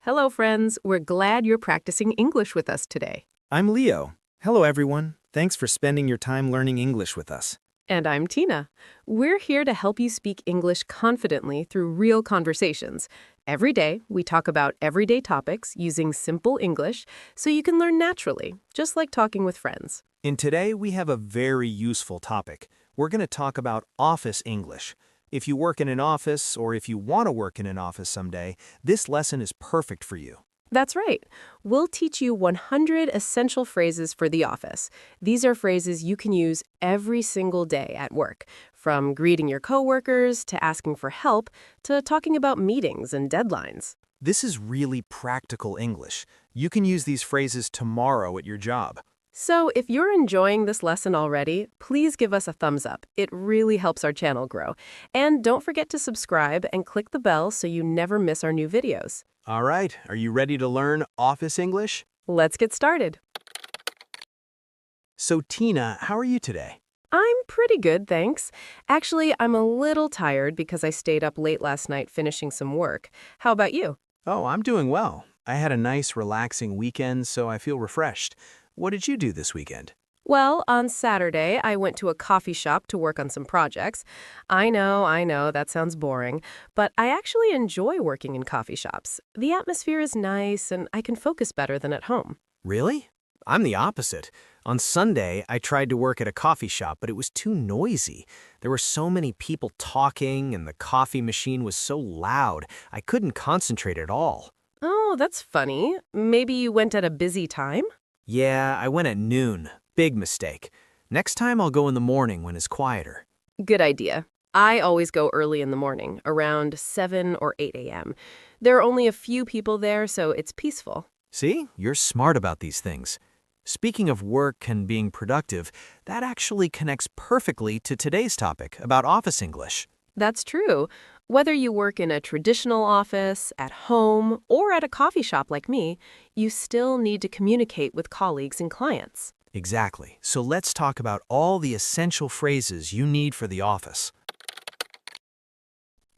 Hello, friends. We're glad you're practicing English with us today. I'm Leo. Hello, everyone. Thanks for spending your time learning English with us. And I'm Tina. We're here to help you speak English confidently through real conversations. Every day, we talk about everyday topics using simple English so you can learn naturally, just like talking with friends. And today, we have a very useful topic. We're going to talk about office English. If you work in an office or if you want to work in an office someday, this lesson is perfect for you. That's right. We'll teach you 100 essential phrases for the office. These are phrases you can use every single day at work, from greeting your coworkers to asking for help to talking about meetings and deadlines. This is really practical English. You can use these phrases tomorrow at your job. So if you're enjoying this lesson already, please give us a thumbs up. It really helps our channel grow. And don't forget to subscribe and click the bell so you never miss our new videos. All right, are you ready to learn office English? Let's get started. So, Tina, how are you today? I'm pretty good, thanks. Actually, I'm a little tired because I stayed up late last night finishing some work. How about you? Oh, I'm doing well. I had a nice, relaxing weekend, so I feel refreshed. What did you do this weekend? Well, on Saturday, I went to a coffee shop to work on some projects. I know, that sounds boring, but I actually enjoy working in coffee shops. The atmosphere is nice, and I can focus better than at home. Really? I'm the opposite. On Sunday, I tried to work at a coffee shop, but it was too noisy. There were so many people talking, and the coffee machine was so loud, I couldn't concentrate at all. Oh, that's funny. Maybe you went at a busy time? Yeah, I went at noon. Big mistake. Next time I'll go in the morning when it's quieter. Good idea. I always go early in the morning, around 7 or 8 a.m. There are only a few people there, so it's peaceful. See, you're smart about these things. Speaking of work and being productive, that actually connects perfectly to today's topic about office English. That's true. Whether you work in a traditional office, at home, or at a coffee shop like me, you still need to communicate with colleagues and clients. Exactly. So let's talk about all the essential phrases you need for the office.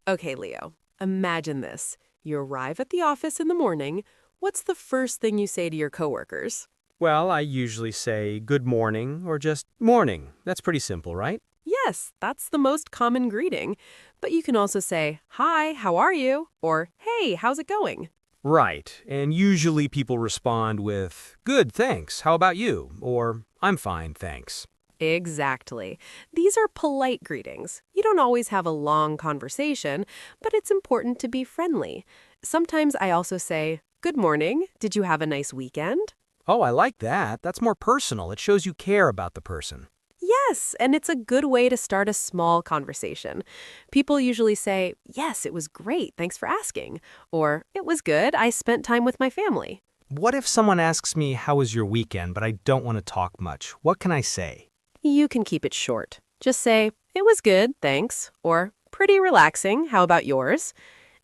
Okay, Leo, imagine this. You arrive at the office in the morning. What's the first thing you say to your coworkers? Well, I usually say good morning or just morning. That's pretty simple, right? Yes, that's the most common greeting. But you can also say, "Hi, how are you?" or "Hey, how's it going?" Right. And usually people respond with, good, thanks. How about you? Or, I'm fine, thanks. Exactly. These are polite greetings. You don't always have a long conversation, but it's important to be friendly. Sometimes I also say, "Good morning. Did you have a nice weekend?" Oh, I like that. That's more personal. It shows you care about the person. Yes, and it's a good way to start a small conversation. People usually say, "Yes, it was great. Thanks for asking." Or, "It was good. I spent time with my family." What if someone asks me, how was your weekend, but I don't want to talk much? What can I say? You can keep it short. Just say, "It was good, thanks," or "Pretty relaxing. How about yours?"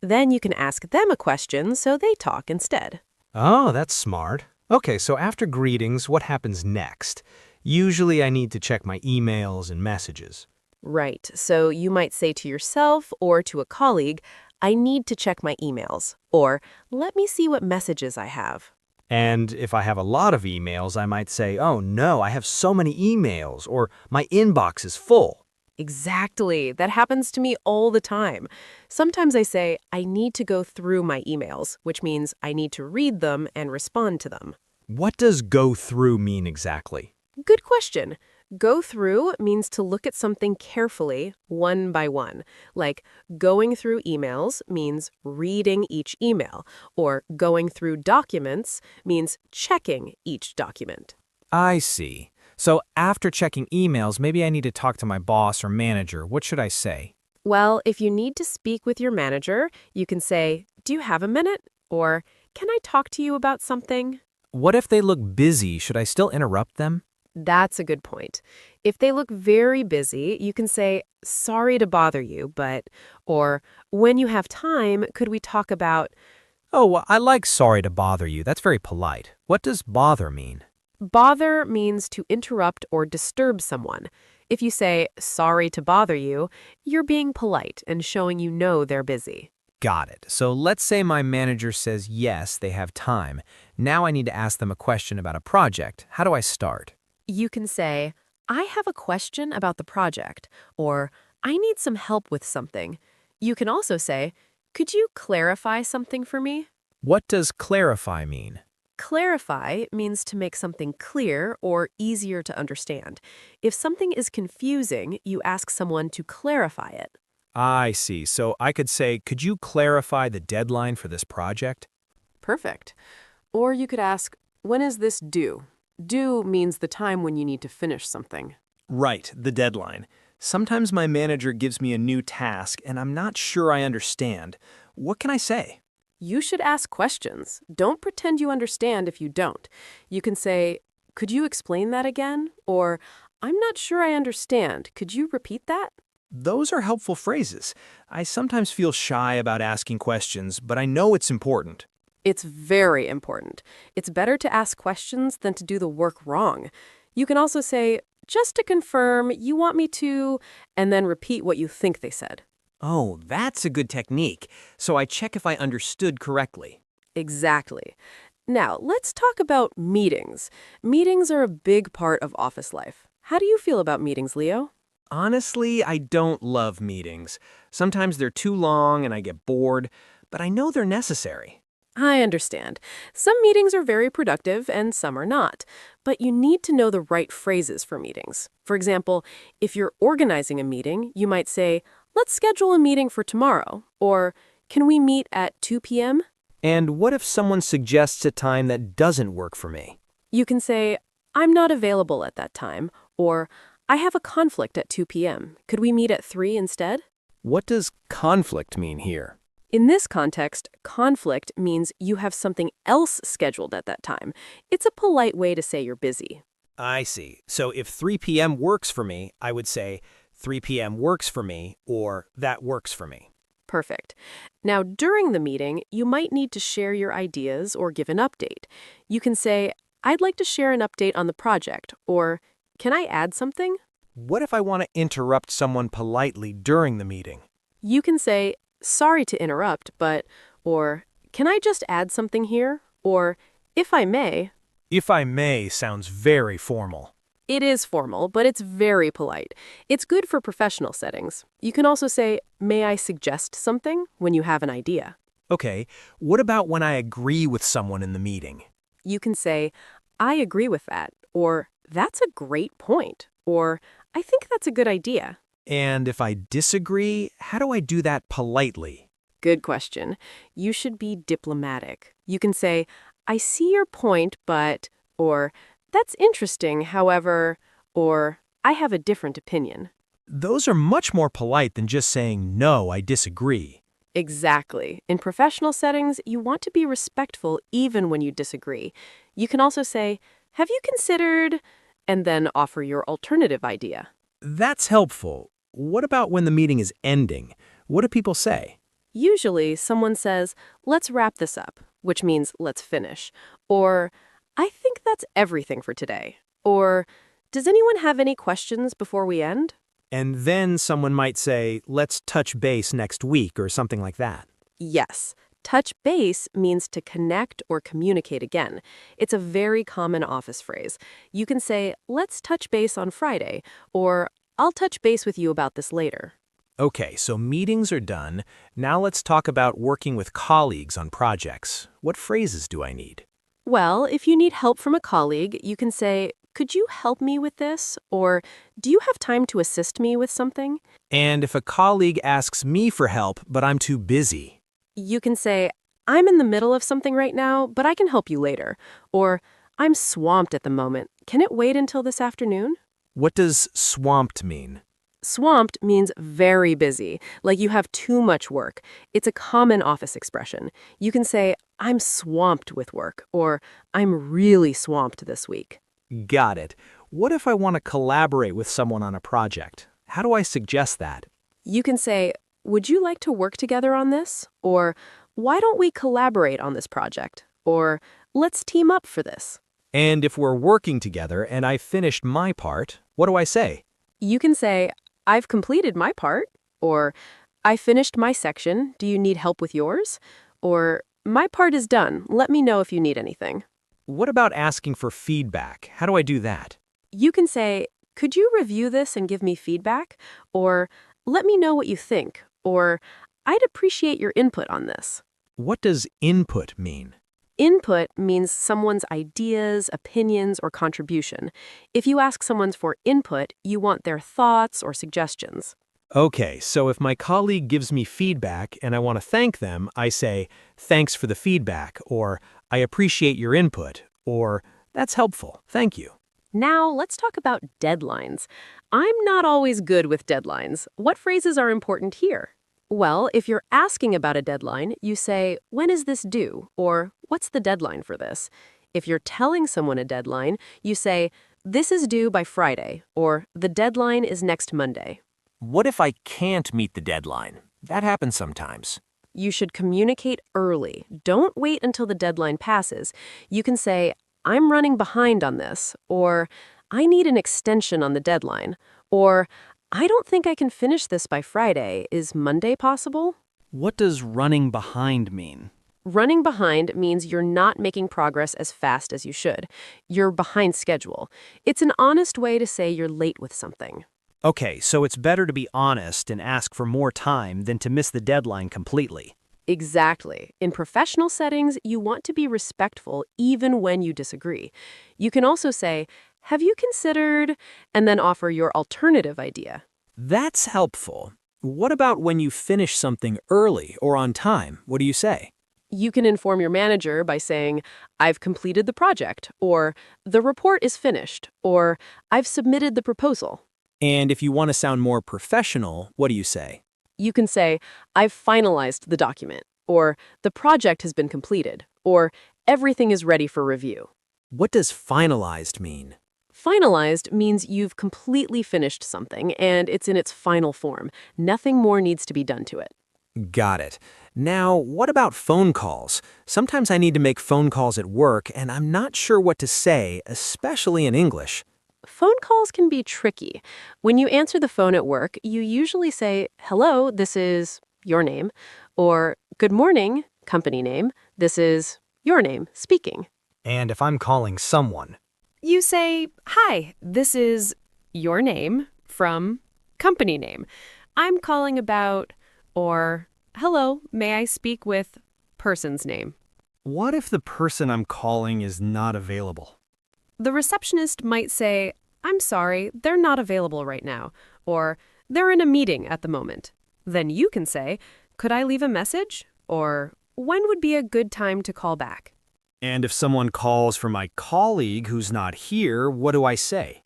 Then you can ask them a question so they talk instead. Oh, that's smart. Okay, so after greetings, what happens next? Usually I need to check my emails and messages. Right. So you might say to yourself or to a colleague, "I need to check my emails," or "Let me see what messages I have." And if I have a lot of emails, I might say, oh no, I have so many emails, or my inbox is full. Exactly. That happens to me all the time. Sometimes I say, "I need to go through my emails," which means I need to read them and respond to them. What does go through mean exactly? Good question. Go through means to look at something carefully, one by one. Like going through emails means reading each email, or going through documents means checking each document. I see. So after checking emails, maybe I need to talk to my boss or manager. What should I say? Well, if you need to speak with your manager, you can say, "Do you have a minute?" Or, "Can I talk to you about something?" What if they look busy? Should I still interrupt them? That's a good point. If they look very busy, you can say, "Sorry to bother you, but," or, "When you have time, could we talk about?" Oh, well, I like sorry to bother you. That's very polite. What does bother mean? Bother means to interrupt or disturb someone. If you say, "Sorry to bother you," you're being polite and showing you know they're busy. Got it. So let's say my manager says yes, they have time. Now I need to ask them a question about a project. How do I start? You can say, I have a question about the project, or I need some help with something. You can also say, could you clarify something for me? What does clarify mean? Clarify means to make something clear or easier to understand. If something is confusing, you ask someone to clarify it. I see. So I could say, could you clarify the deadline for this project? Perfect. Or you could ask, when is this due? Due means the time when you need to finish something. Right, the deadline. Sometimes my manager gives me a new task and I'm not sure I understand. What can I say? You should ask questions. Don't pretend you understand if you don't. You can say, could you explain that again? Or, I'm not sure I understand. Could you repeat that? Those are helpful phrases. I sometimes feel shy about asking questions, but I know it's important. It's very important. It's better to ask questions than to do the work wrong. You can also say, just to confirm, you want me to, and then repeat what you think they said. Oh, that's a good technique. So I check if I understood correctly. Exactly. Now, let's talk about meetings. Meetings are a big part of office life. How do you feel about meetings, Leo? Honestly, I don't love meetings. Sometimes they're too long and I get bored, but I know they're necessary. I understand. Some meetings are very productive and some are not. But you need to know the right phrases for meetings. For example, if you're organizing a meeting, you might say, let's schedule a meeting for tomorrow. Or, can we meet at 2 p.m.? And what if someone suggests a time that doesn't work for me? You can say, I'm not available at that time. Or, I have a conflict at 2 p.m. Could we meet at 3 instead? What does conflict mean here? In this context, conflict means you have something else scheduled at that time. It's a polite way to say you're busy. I see. So if 3 p.m. works for me, I would say 3 p.m. works for me or that works for me. Perfect. Now, during the meeting, you might need to share your ideas or give an update. You can say, I'd like to share an update on the project, or can I add something? What if I want to interrupt someone politely during the meeting? You can say, sorry to interrupt, but, or, can I just add something here? Or, if I may. If I may sounds very formal. It is formal, but it's very polite. It's good for professional settings. You can also say, may I suggest something when you have an idea. Okay, what about when I agree with someone in the meeting? You can say, I agree with that, or that's a great point, or I think that's a good idea. And if I disagree, how do I do that politely? Good question. You should be diplomatic. You can say, I see your point, but, or that's interesting, however, or I have a different opinion. Those are much more polite than just saying, no, I disagree. Exactly. In professional settings, you want to be respectful even when you disagree. You can also say, have you considered, and then offer your alternative idea. That's helpful. What about when the meeting is ending? What do people say? Usually, someone says, let's wrap this up, which means let's finish. Or, I think that's everything for today. Or, does anyone have any questions before we end? And then someone might say, let's touch base next week or something like that. Yes. Touch base means to connect or communicate again. It's a very common office phrase. You can say, let's touch base on Friday, or I'll touch base with you about this later. Okay, so meetings are done. Now let's talk about working with colleagues on projects. What phrases do I need? Well, if you need help from a colleague, you can say, could you help me with this? Or, do you have time to assist me with something? And if a colleague asks me for help, but I'm too busy? You can say, I'm in the middle of something right now, but I can help you later. Or, I'm swamped at the moment. Can it wait until this afternoon? What does swamped mean? Swamped means very busy, like you have too much work. It's a common office expression. You can say, I'm swamped with work, or I'm really swamped this week. Got it. What if I want to collaborate with someone on a project? How do I suggest that? You can say, would you like to work together on this? Or, why don't we collaborate on this project? Or, let's team up for this. And if we're working together and I finished my part, what do I say? You can say, I've completed my part. Or, I finished my section. Do you need help with yours? Or, my part is done. Let me know if you need anything. What about asking for feedback? How do I do that? You can say, could you review this and give me feedback? Or, let me know what you think. Or, I'd appreciate your input on this. What does input mean? Input means someone's ideas, opinions, or contribution. If you ask someone for input, you want their thoughts or suggestions. Okay, so if my colleague gives me feedback and I want to thank them, I say, thanks for the feedback, or I appreciate your input, or that's helpful, thank you. Now, let's talk about deadlines. I'm not always good with deadlines. What phrases are important here? Well, if you're asking about a deadline, you say, when is this due? Or, what's the deadline for this? If you're telling someone a deadline, you say, this is due by Friday, or the deadline is next Monday. What if I can't meet the deadline? That happens sometimes. You should communicate early. Don't wait until the deadline passes. You can say, I'm running behind on this, or I need an extension on the deadline, or I don't think I can finish this by Friday. Is Monday possible? What does running behind mean? Running behind means you're not making progress as fast as you should. You're behind schedule. It's an honest way to say you're late with something. Okay, so it's better to be honest and ask for more time than to miss the deadline completely. Exactly. In professional settings, you want to be respectful even when you disagree. You can also say, have you considered, and then offer your alternative idea. That's helpful. What about when you finish something early or on time? What do you say? You can inform your manager by saying, I've completed the project, or the report is finished, or I've submitted the proposal. And if you want to sound more professional, what do you say? You can say, I've finalized the document, or the project has been completed, or everything is ready for review. What does finalized mean? Finalized means you've completely finished something and it's in its final form. Nothing more needs to be done to it. Got it. Now, what about phone calls? Sometimes I need to make phone calls at work and I'm not sure what to say, especially in English. Phone calls can be tricky. When you answer the phone at work, you usually say, hello, this is your name, or good morning, company name, this is your name, speaking. And if I'm calling someone, You say, hi, this is your name from company name. I'm calling about, or hello, may I speak with person's name. What if the person I'm calling is not available? The receptionist might say, I'm sorry, they're not available right now, or they're in a meeting at the moment. Then you can say, could I leave a message? Or when would be a good time to call back? And if someone calls for my colleague who's not here, what do I say?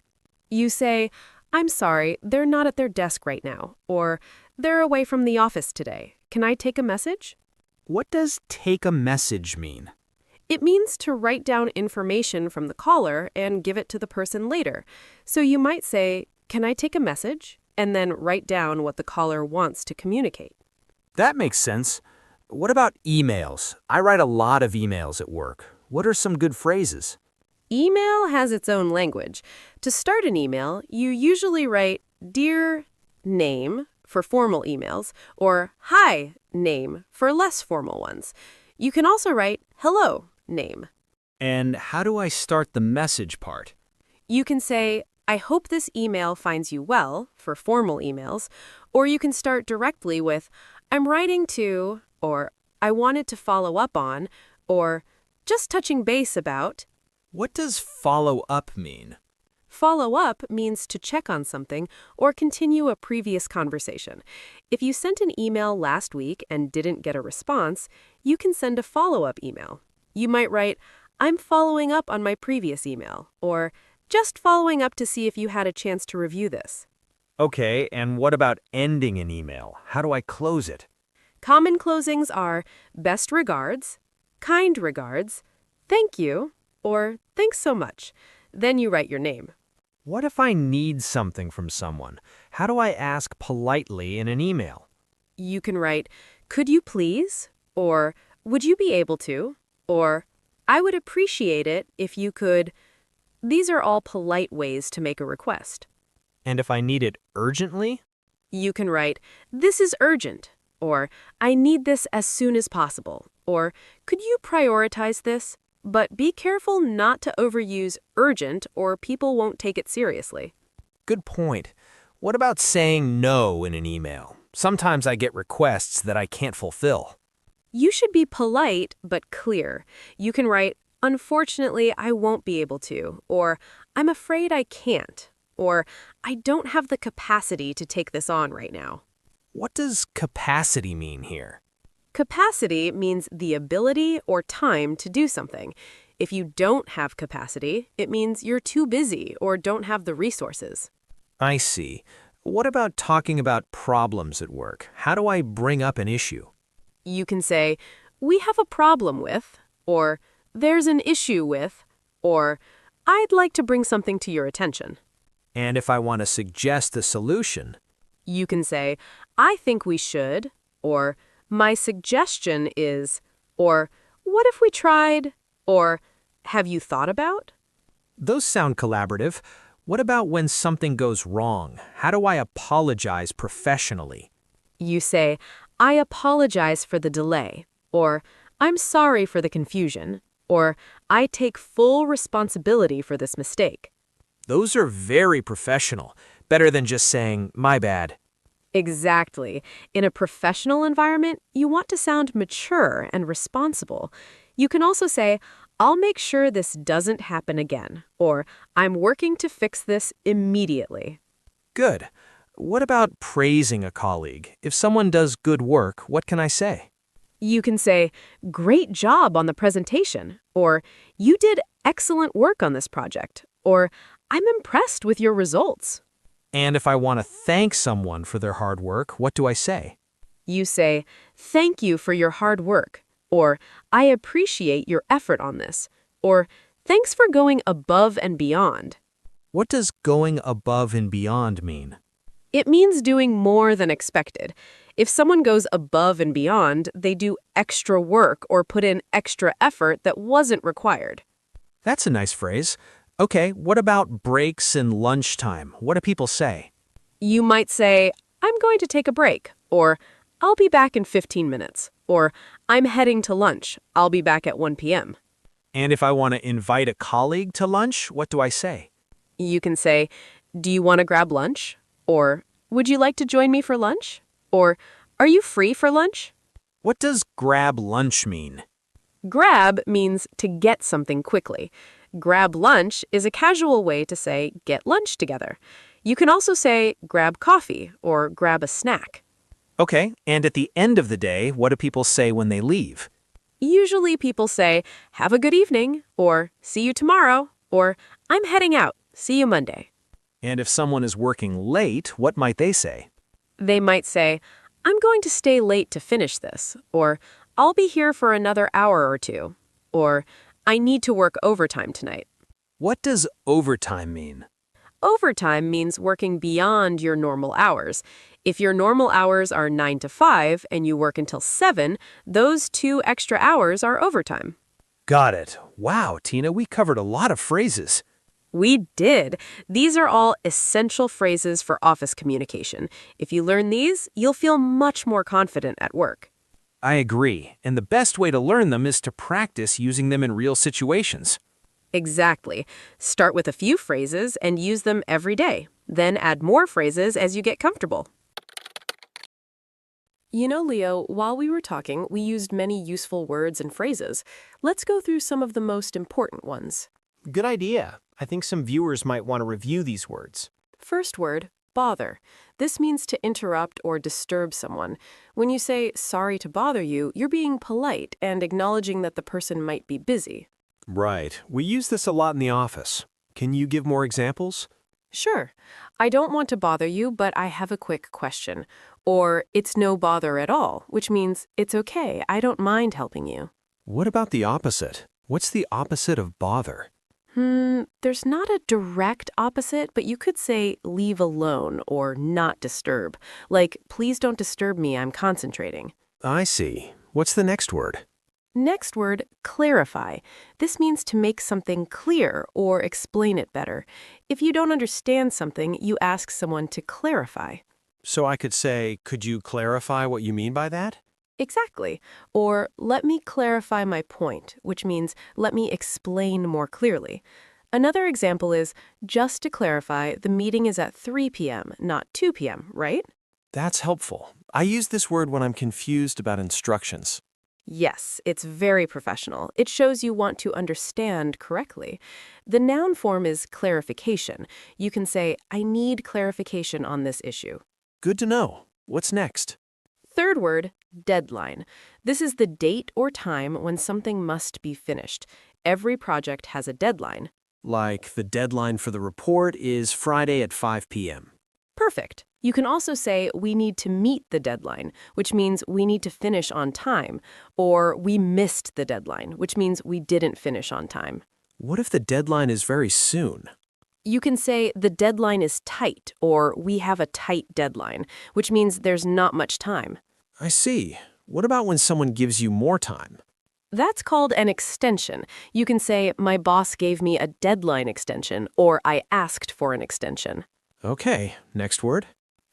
You say, I'm sorry, they're not at their desk right now, or they're away from the office today. Can I take a message? What does take a message mean? It means to write down information from the caller and give it to the person later. So you might say, can I take a message? And then write down what the caller wants to communicate. That makes sense. What about emails? I write a lot of emails at work. What are some good phrases? Email has its own language. To start an email, you usually write Dear Name for formal emails, or Hi Name for less formal ones. You can also write Hello Name. And how do I start the message part? You can say, I hope this email finds you well for formal emails, or you can start directly with, I'm writing to, or I wanted to follow up on, or just touching base about. What does follow up mean? Follow up means to check on something or continue a previous conversation. If you sent an email last week and didn't get a response, you can send a follow-up email. You might write, I'm following up on my previous email, or just following up to see if you had a chance to review this. Okay, and what about ending an email? How do I close it? Common closings are best regards, kind regards, thank you, or thanks so much. Then you write your name. What if I need something from someone? How do I ask politely in an email? You can write, could you please? Or would you be able to? Or I would appreciate it if you could. These are all polite ways to make a request. And if I need it urgently? You can write, "This is urgent," or "I need this as soon as possible," or "Could you prioritize this?" But be careful not to overuse urgent or people won't take it seriously. Good point. What about saying no in an email? Sometimes I get requests that I can't fulfill. You should be polite but clear. You can write, "Unfortunately, I won't be able to," or "I'm afraid I can't," or "I don't have the capacity to take this on right now." What does capacity mean here? Capacity means the ability or time to do something. If you don't have capacity, it means you're too busy or don't have the resources. I see. What about talking about problems at work? How do I bring up an issue? You can say, "We have a problem with," or "There's an issue with," or "I'd like to bring something to your attention." And if I want to suggest a solution, You can say, "I think we should," or "My suggestion is," or "What if we tried," or "Have you thought about?" those sound collaborative. What about when something goes wrong? How do I apologize professionally? You say, "I apologize for the delay," or "I'm sorry for the confusion," or "I take full responsibility for this mistake." Those are very professional. Better than just saying, my bad. Exactly. In a professional environment, you want to sound mature and responsible. You can also say, "I'll make sure this doesn't happen again," or "I'm working to fix this immediately." Good. What about praising a colleague? If someone does good work, what can I say? You can say, "Great job on the presentation," or "You did excellent work on this project," or "I'm impressed with your results." And if I want to thank someone for their hard work, what do I say? You say, "Thank you for your hard work," or "I appreciate your effort on this," or "Thanks for going above and beyond." What does going above and beyond mean? It means doing more than expected. If someone goes above and beyond, they do extra work or put in extra effort that wasn't required. That's a nice phrase. Okay, what about breaks and lunchtime? What do people say? You might say, "I'm going to take a break," or "I'll be back in 15 minutes," or "I'm heading to lunch. I'll be back at 1 p.m." And if I want to invite a colleague to lunch, what do I say? You can say, "Do you want to grab lunch?" or "Would you like to join me for lunch?" or "Are you free for lunch?" What does grab lunch mean? Grab means to get something quickly. Grab lunch is a casual way to say get lunch together. You can also say grab coffee or grab a snack. Okay, and at the end of the day, what do people say when they leave? Usually people say, "Have a good evening," or "See you tomorrow," or "I'm heading out. See you Monday." And if someone is working late, what might they say? They might say, "I'm going to stay late to finish this," or "I'll be here for another hour or two," or "I need to work overtime tonight." What does overtime mean? Overtime means working beyond your normal hours. If your normal hours are 9 to 5 and you work until 7, those 2 extra hours are overtime. Got it. Wow, Tina, we covered a lot of phrases. We did. These are all essential phrases for office communication. If you learn these, you'll feel much more confident at work. I agree, and the best way to learn them is to practice using them in real situations. Exactly. Start with a few phrases and use them every day. Then add more phrases as you get comfortable. You know, Leo, while we were talking, we used many useful words and phrases. Let's go through some of the most important ones. Good idea. I think some viewers might want to review these words. First word, bother. This means to interrupt or disturb someone. When you say sorry to bother you, you're being polite and acknowledging that the person might be busy. Right. We use this a lot in the office. Can you give more examples? Sure. "I don't want to bother you, but I have a quick question." Or "It's no bother at all," which means it's okay, I don't mind helping you. What about the opposite? What's the opposite of bother? There's not a direct opposite, but you could say leave alone or not disturb. Like, "Please don't disturb me, I'm concentrating." I see. What's the next word? Next word, clarify. This means to make something clear or explain it better. If you don't understand something, you ask someone to clarify. So I could say, could you clarify what you mean by that? Exactly. Or let me clarify my point, which means let me explain more clearly. Another example is, just to clarify, the meeting is at 3 p.m., not 2 p.m., right? That's helpful. I use this word when I'm confused about instructions. Yes, it's very professional. It shows you want to understand correctly. The noun form is clarification. You can say, I need clarification on this issue. Good to know. What's next? Third word, deadline. This is the date or time when something must be finished. Every project has a deadline. Like the deadline for the report is Friday at 5 p.m. Perfect. You can also say we need to meet the deadline, which means we need to finish on time, or we missed the deadline, which means we didn't finish on time. What if the deadline is very soon? You can say the deadline is tight, or we have a tight deadline, which means there's not much time. I see. What about when someone gives you more time? That's called an extension. You can say my boss gave me a deadline extension, or I asked for an extension. Okay, next word.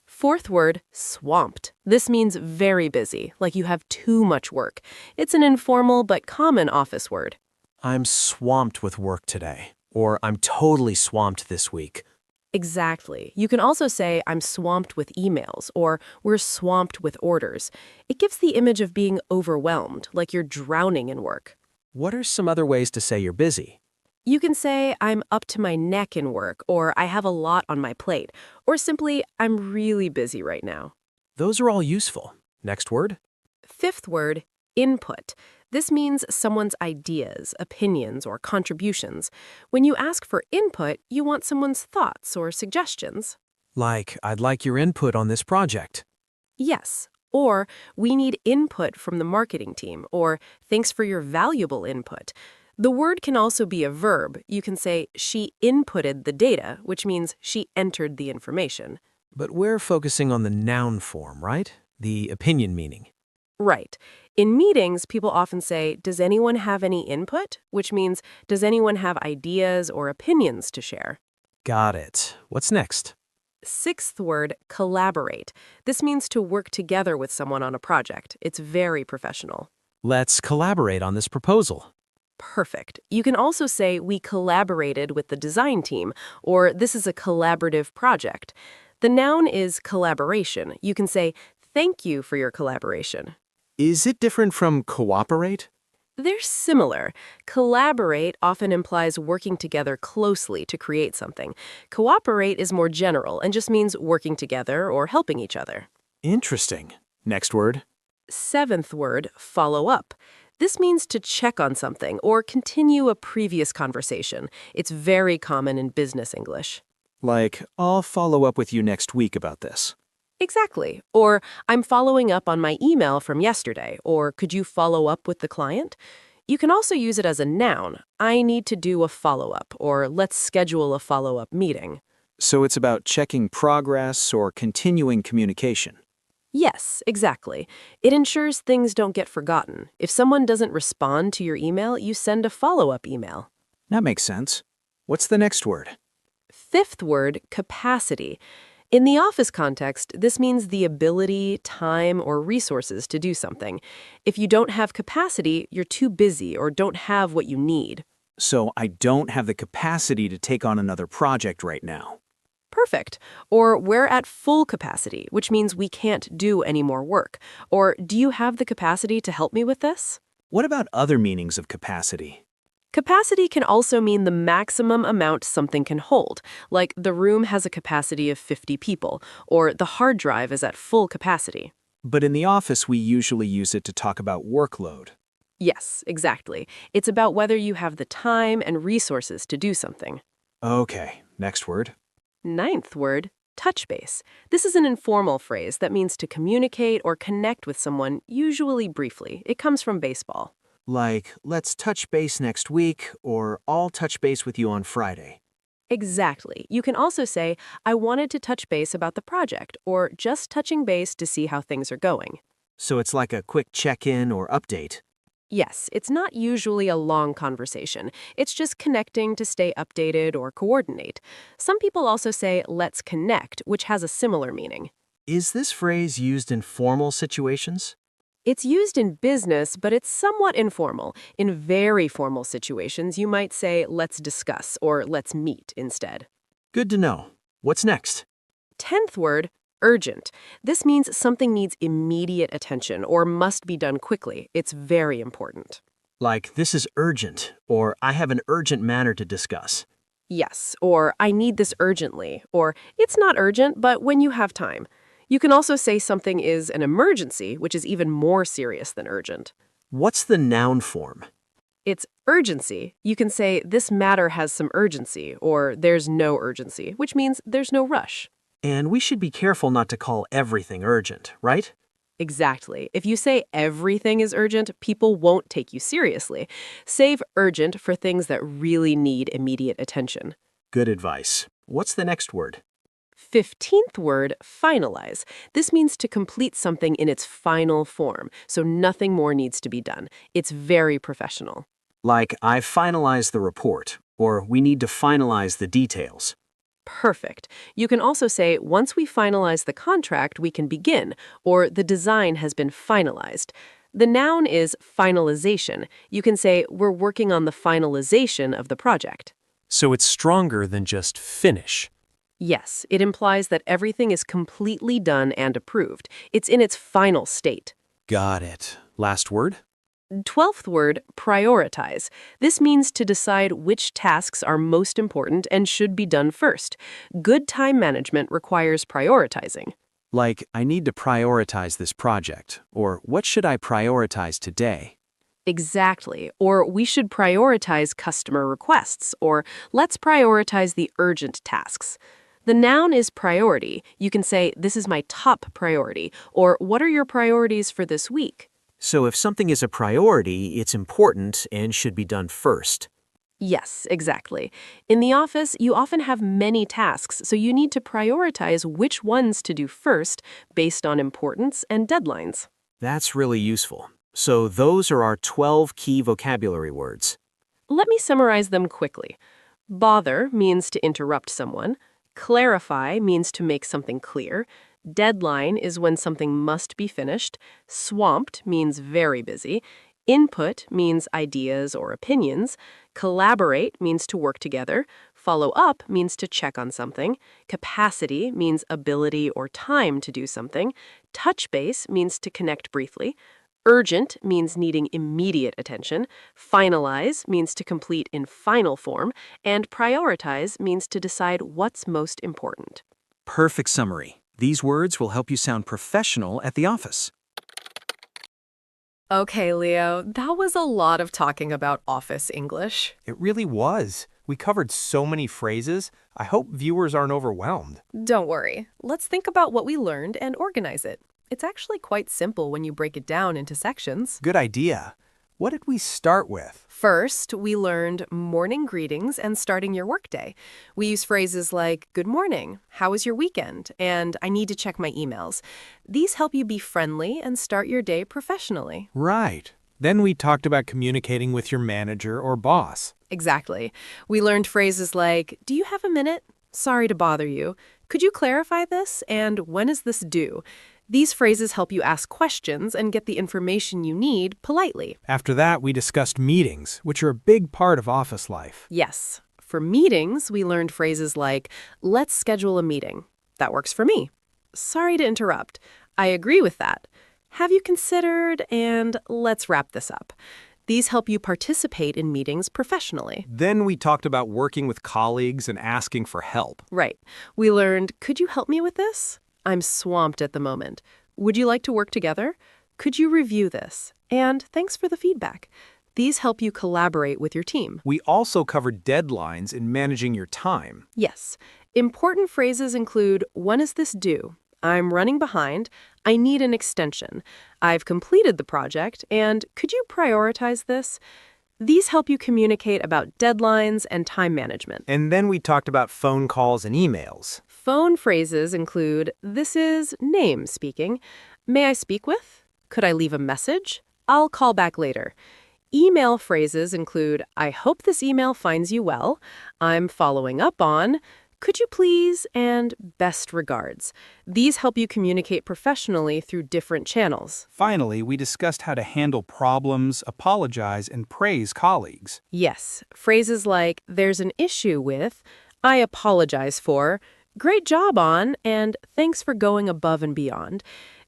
Fourth word, swamped. This means very busy, like you have too much work. It's an informal but common office word. I'm swamped with work today. Or I'm totally swamped this week. Exactly. You can also say I'm swamped with emails, or we're swamped with orders. It gives the image of being overwhelmed, like you're drowning in work. What are some other ways to say you're busy? You can say I'm up to my neck in work, or I have a lot on my plate, or simply I'm really busy right now. Those are all useful. Next word. Fifth word, input. This means someone's ideas, opinions, or contributions. When you ask for input, you want someone's thoughts or suggestions. Like, I'd like your input on this project. Yes. Or, we need input from the marketing team, or thanks for your valuable input. The word can also be a verb. You can say, she inputted the data, which means she entered the information. But we're focusing on the noun form, right? The opinion meaning. Right. In meetings, people often say, does anyone have any input? Which means, does anyone have ideas or opinions to share? Got it. What's next? Sixth word, collaborate. This means to work together with someone on a project. It's very professional. Let's collaborate on this proposal. Perfect. You can also say we collaborated with the design team, or this is a collaborative project. The noun is collaboration. You can say, thank you for your collaboration. Is it different from cooperate? They're similar. Collaborate often implies working together closely to create something. Cooperate is more general and just means working together or helping each other. Interesting. Next word. Seventh word, follow up. This means to check on something or continue a previous conversation. It's very common in business English. Like, I'll follow up with you next week about this. Exactly. Or, I'm following up on my email from yesterday. Or, could you follow up with the client? You can also use it as a noun. I need to do a follow-up, or let's schedule a follow-up meeting. So it's about checking progress or continuing communication. Yes, exactly. It ensures things don't get forgotten. If someone doesn't respond to your email, you send a follow-up email. That makes sense. What's the next word? Fifth word, capacity. In the office context, this means the ability, time, or resources to do something. If you don't have capacity, you're too busy or don't have what you need. So I don't have the capacity to take on another project right now. Perfect. Or we're at full capacity, which means we can't do any more work. Or do you have the capacity to help me with this? What about other meanings of capacity? Capacity can also mean the maximum amount something can hold, like the room has a capacity of 50 people, or the hard drive is at full capacity. But in the office, we usually use it to talk about workload. Yes, exactly. It's about whether you have the time and resources to do something. Okay, next word. Ninth word, touch base. This is an informal phrase that means to communicate or connect with someone, usually briefly. It comes from baseball. Like, let's touch base next week, or I'll touch base with you on Friday. Exactly. You can also say, I wanted to touch base about the project, or just touching base to see how things are going. So it's like a quick check-in or update. Yes, it's not usually a long conversation. It's just connecting to stay updated or coordinate. Some people also say, let's connect, which has a similar meaning. Is this phrase used in formal situations? It's used in business, but it's somewhat informal. In very formal situations, you might say, let's discuss, or let's meet instead. Good to know. What's next? 10th word, urgent. This means something needs immediate attention or must be done quickly. It's very important. Like, this is urgent, or I have an urgent matter to discuss. Yes, or I need this urgently, or it's not urgent, but when you have time. You can also say something is an emergency, which is even more serious than urgent. What's the noun form? It's urgency. You can say this matter has some urgency, or there's no urgency, which means there's no rush. And we should be careful not to call everything urgent, right? Exactly. If you say everything is urgent, people won't take you seriously. Save urgent for things that really need immediate attention. Good advice. What's the next word? 15th word, finalize. This means to complete something in its final form, so nothing more needs to be done. It's very professional. Like, I've finalized the report, or we need to finalize the details. Perfect. You can also say, once we finalize the contract, we can begin, or the design has been finalized. The noun is finalization. You can say, we're working on the finalization of the project. So it's stronger than just finish. Yes, it implies that everything is completely done and approved. It's in its final state. Got it. Last word? 12th word, prioritize. This means to decide which tasks are most important and should be done first. Good time management requires prioritizing. Like, I need to prioritize this project, or what should I prioritize today? Exactly. Or we should prioritize customer requests, or let's prioritize the urgent tasks. The noun is priority. You can say, this is my top priority, or what are your priorities for this week? So if something is a priority, it's important and should be done first. Yes, exactly. In the office, you often have many tasks, so you need to prioritize which ones to do first based on importance and deadlines. That's really useful. So those are our 12 key vocabulary words. Let me summarize them quickly. Bother means to interrupt someone. Clarify means to make something clear. Deadline is when something must be finished. Swamped means very busy. Input means ideas or opinions. Collaborate means to work together. Follow up means to check on something. Capacity means ability or time to do something. Touch base means to connect briefly. Urgent means needing immediate attention. Finalize means to complete in final form. And prioritize means to decide what's most important. Perfect summary. These words will help you sound professional at the office. Okay, Leo, that was a lot of talking about office English. It really was. We covered so many phrases. I hope viewers aren't overwhelmed. Don't worry. Let's think about what we learned and organize it. It's actually quite simple when you break it down into sections. Good idea. What did we start with? First, we learned morning greetings and starting your workday. We use phrases like, good morning, how was your weekend, and I need to check my emails. These help you be friendly and start your day professionally. Right. Then we talked about communicating with your manager or boss. Exactly. We learned phrases like, do you have a minute? Sorry to bother you. Could you clarify this? And when is this due? These phrases help you ask questions and get the information you need politely. After that, we discussed meetings, which are a big part of office life. Yes. For meetings, we learned phrases like, let's schedule a meeting. That works for me. Sorry to interrupt. I agree with that. Have you considered? And let's wrap this up. These help you participate in meetings professionally. Then we talked about working with colleagues and asking for help. Right. We learned, could you help me with this? I'm swamped at the moment. Would you like to work together? Could you review this? And thanks for the feedback. These help you collaborate with your team. We also covered deadlines in managing your time. Yes. Important phrases include, when is this due? I'm running behind. I need an extension. I've completed the project. And could you prioritize this? These help you communicate about deadlines and time management. And then we talked about phone calls and emails. Phone phrases include, this is name speaking. May I speak with? Could I leave a message? I'll call back later. Email phrases include, I hope this email finds you well. I'm following up on. could you please, and best regards. These help you communicate professionally through different channels. Finally, we discussed how to handle problems, apologize, and praise colleagues. Yes, phrases like, there's an issue with, I apologize for, great job on, and thanks for going above and beyond.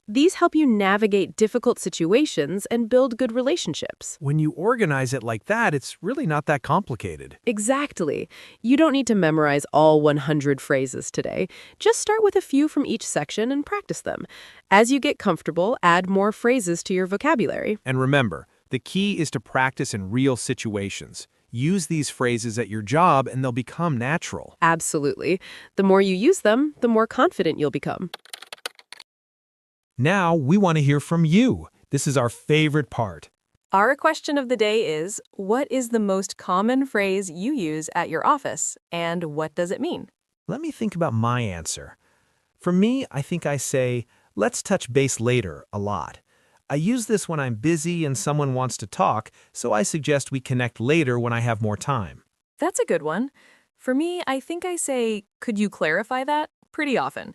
These help you navigate difficult situations and build good relationships. When you organize it like that, it's really not that complicated. Exactly. You don't need to memorize all 100 phrases today. Just start with a few from each section and practice them. As you get comfortable, add more phrases to your vocabulary. And remember, the key is to practice in real situations. Use these phrases at your job and they'll become natural. Absolutely. The more you use them, the more confident you'll become. Now we want to hear from you. This is our favorite part. Our question of the day is, what is the most common phrase you use at your office, and what does it mean? Let me think about my answer. For me, I think I say, let's touch base later a lot. I use this when I'm busy and someone wants to talk, so I suggest we connect later when I have more time. That's a good one. For me, I think I say, could you clarify that? Pretty often.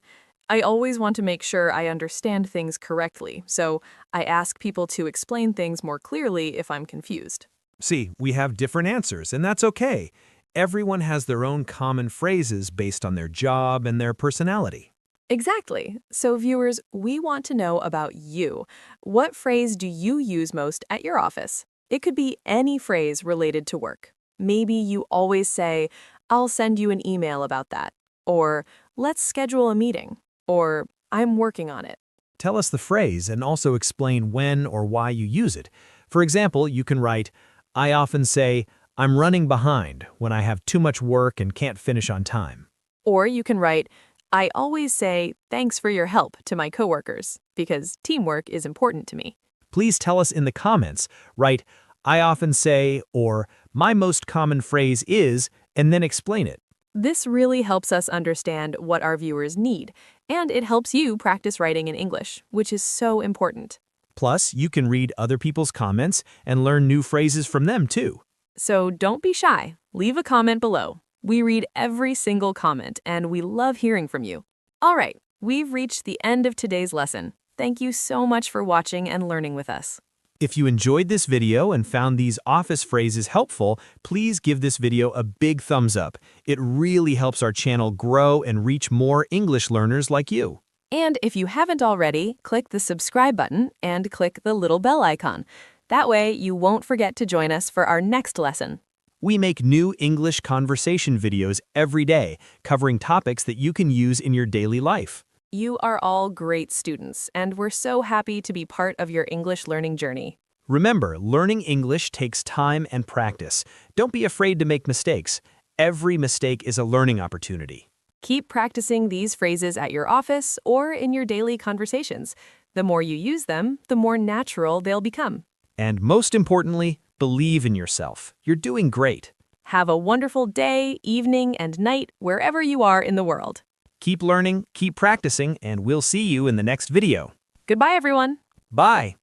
I always want to make sure I understand things correctly, so I ask people to explain things more clearly if I'm confused. See, we have different answers, and that's okay. Everyone has their own common phrases based on their job and their personality. Exactly. So viewers, we want to know about you. What phrase do you use most at your office? It could be any phrase related to work. Maybe you always say, I'll send you an email about that, or let's schedule a meeting, or I'm working on it. Tell us the phrase and also explain when or why you use it. For example, you can write, I often say, I'm running behind when I have too much work and can't finish on time. Or you can write, I always say thanks for your help to my coworkers, because teamwork is important to me. Please tell us in the comments. Write, I often say, or my most common phrase is, and then explain it. This really helps us understand what our viewers need, and it helps you practice writing in English, which is so important. Plus, you can read other people's comments and learn new phrases from them too. So don't be shy. Leave a comment below. We read every single comment, and we love hearing from you. All right, we've reached the end of today's lesson. Thank you so much for watching and learning with us. If you enjoyed this video and found these office phrases helpful, please give this video a big thumbs up. It really helps our channel grow and reach more English learners like you. And if you haven't already, click the subscribe button and click the little bell icon. That way, you won't forget to join us for our next lesson. We make new English conversation videos every day, covering topics that you can use in your daily life. You are all great students, and we're so happy to be part of your English learning journey. Remember, learning English takes time and practice. Don't be afraid to make mistakes. Every mistake is a learning opportunity. Keep practicing these phrases at your office or in your daily conversations. The more you use them, the more natural they'll become. And most importantly, believe in yourself. You're doing great. Have a wonderful day, evening, and night wherever you are in the world. Keep learning, keep practicing, and we'll see you in the next video. Goodbye, everyone. Bye.